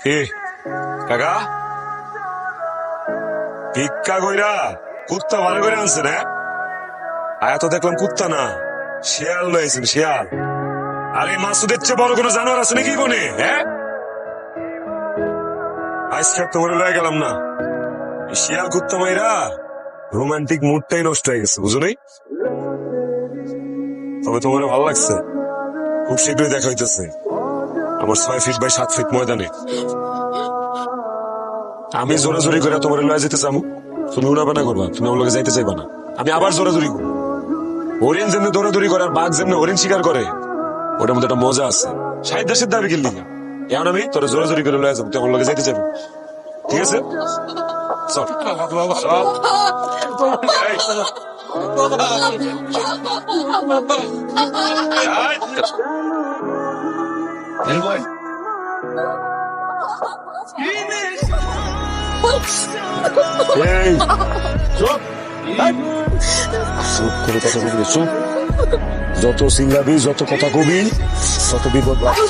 কি কাকা ভিক্ষা কইরা কুত্তা ভালো করে আনছে না? আয়া তো দেখলাম কুত্তা না, শিয়াল লয়েছেন, শিয়াল। আরে মাসুদের চেয়ে বড় কোনো জানোয়ার আছে নাকি বনে? হ্যাঁ, আজকে তোমার লয়ে গেলাম না, এই শিয়াল কুত্তা মাইরা রোমান্টিক মুডটাই নষ্ট হয়ে গেছে, বুঝো নাই? তবে তোমার ভালো লাগছে, খুব শীঘ্রই দেখা হইতেছে আমার 6 ফিট বাই 7 ফিট ময়দানে। আমি জোরাজোরি করে তোমার লয়ে যেতে চাবো, তুমি উড়াবানা করবা, তুমি আমার লগে যাইতে চাইবা না। আমি আবার জোরাজোরি করবো। হরিণ যেমনি দৌড়াদৌড়ি করে আর বাঘ যেমনি হরিণ শিকার করে, ওটার মধ্যে একটা মজা আছে। সাহিত্যের দাবি কিনলি না, এখন আমি তোরা জোরাজোরি করে লয়ে যাবো, তুই আমার লগে যাইতে চাইবি, ঠিক আছে? চল। চল। এই। এই, চুপ। এই, চুপ করে কথা বলবি, চুপ। যত সিঙ্গাবি, যত কথা কবি, তত বিপদ বাড়ে।